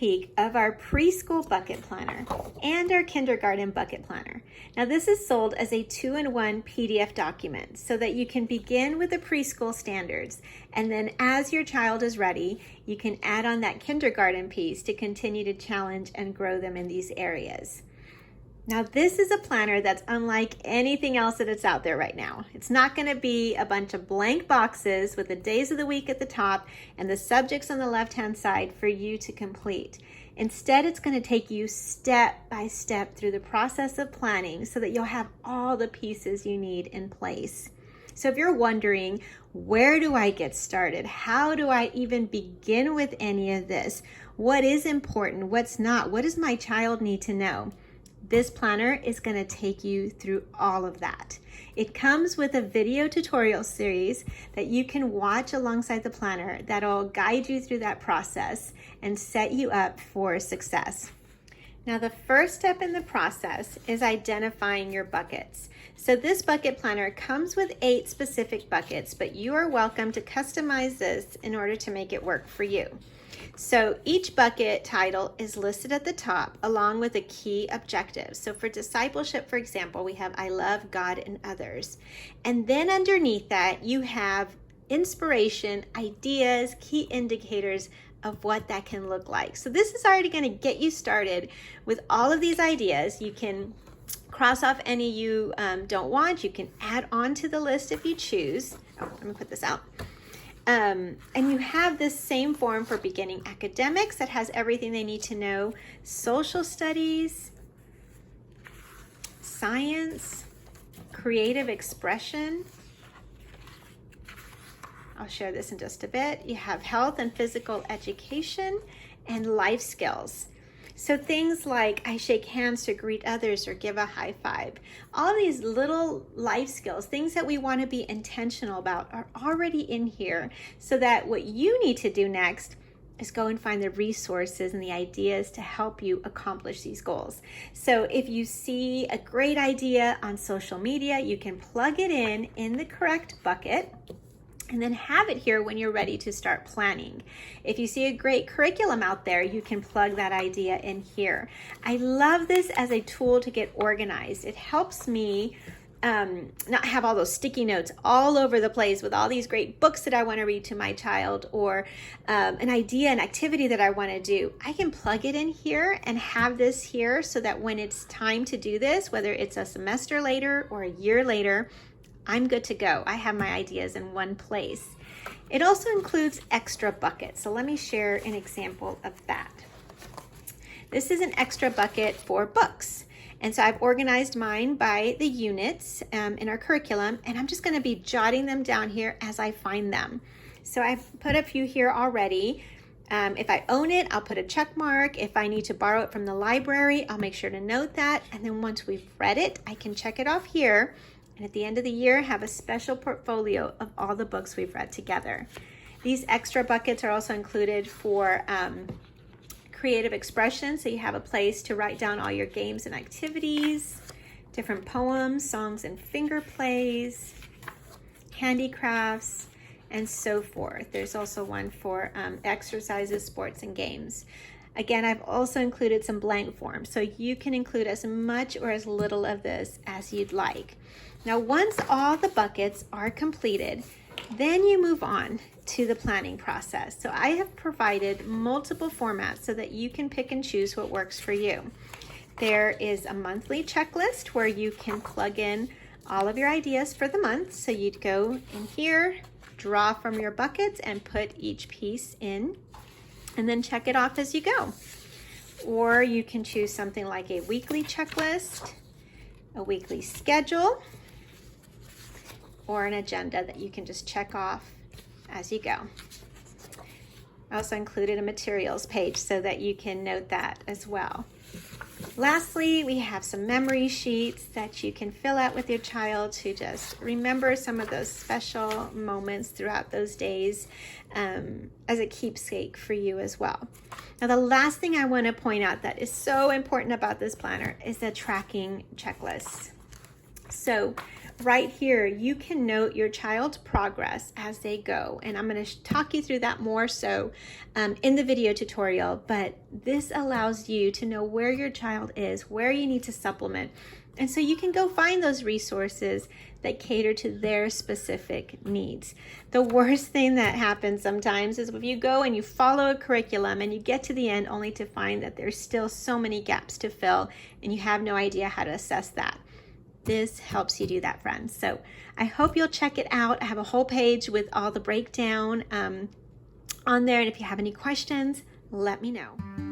peek of our preschool bucket planner and our kindergarten bucket planner. Now this is sold as a 2-in-1 PDF document so that you can begin with the preschool standards, and then as your child is ready, you can add on that kindergarten piece to continue to challenge and grow them in these areas. Now this is a planner that's unlike anything else that is out there right now. It's not going to be a bunch of blank boxes with the days of the week at the top and the subjects on the left-hand side for you to complete. Instead, it's going to take you step by step through the process of planning so that you'll have all the pieces you need in place. So if you're wondering, where do I get started? How do I even begin with any of this? What is important? What's not? What does my child need to know? This planner is going to take you through all of that. It comes with a video tutorial series that you can watch alongside the planner that'll guide you through that process and set you up for success. Now, the first step in the process is identifying your buckets. So this bucket planner comes with 8 specific buckets, but you are welcome to customize this in order to make it work for you. So each bucket title is listed at the top along with a key objective. So for discipleship, for example, we have I love God and others. And then underneath that, you have inspiration, ideas, key indicators of what that can look like. So this is already going to get you started with all of these ideas. You can cross off any you don't want. You can add on to the list if you choose. Oh, I'm going to put this out. And you have this same form for beginning academics that has everything they need to know, social studies, science, creative expression. I'll share this in just a bit. You have health and physical education and life skills. So things like I shake hands to greet others or give a high five. All these little life skills, things that we want to be intentional about, are already in here so that what you need to do next is go and find the resources and the ideas to help you accomplish these goals. So if you see a great idea on social media, you can plug it in the correct bucket and then have it here when you're ready to start planning. If you see a great curriculum out there, you can plug that idea in here. I love this as a tool to get organized. It helps me not have all those sticky notes all over the place with all these great books that I want to read to my child, or an idea, an activity that I want to do. I can plug it in here and have this here so that when it's time to do this, whether it's a semester later or a year later, I'm good to go. I have my ideas in one place. It also includes extra buckets. So let me share an example of that. This is an extra bucket for books. And so I've organized mine by the units in our curriculum, and I'm just going to be jotting them down here as I find them. So I've put a few here already. If I own it, I'll put a check mark. If I need to borrow it from the library, I'll make sure to note that. And then once we've read it, I can check it off here. And at the end of the year, have a special portfolio of all the books we've read together. These extra buckets are also included for creative expression. So you have a place to write down all your games and activities, different poems, songs and finger plays, handicrafts, and so forth. There's also one for exercises, sports, and games. Again, I've also included some blank forms, so you can include as much or as little of this as you'd like. Now, once all the buckets are completed, then you move on to the planning process. So I have provided multiple formats so that you can pick and choose what works for you. There is a monthly checklist where you can plug in all of your ideas for the month. So you'd go in here, draw from your buckets, and put each piece in, and then check it off as you go. Or you can choose something like a weekly checklist, a weekly schedule, or an agenda that you can just check off as you go. I also included a materials page so that you can note that as well. Lastly, we have some memory sheets that you can fill out with your child to just remember some of those special moments throughout those days as a keepsake for you as well. Now, the last thing I want to point out that is so important about this planner is the tracking checklist. So right here, you can note your child's progress as they go. And I'm going to talk you through that more so in the video tutorial, but this allows you to know where your child is, where you need to supplement. And so you can go find those resources that cater to their specific needs. The worst thing that happens sometimes is if you go and you follow a curriculum and you get to the end only to find that there's still so many gaps to fill and you have no idea how to assess that. This helps you do that, friends. So I hope you'll check it out. I have a whole page with all the breakdown on there. And if you have any questions, let me know.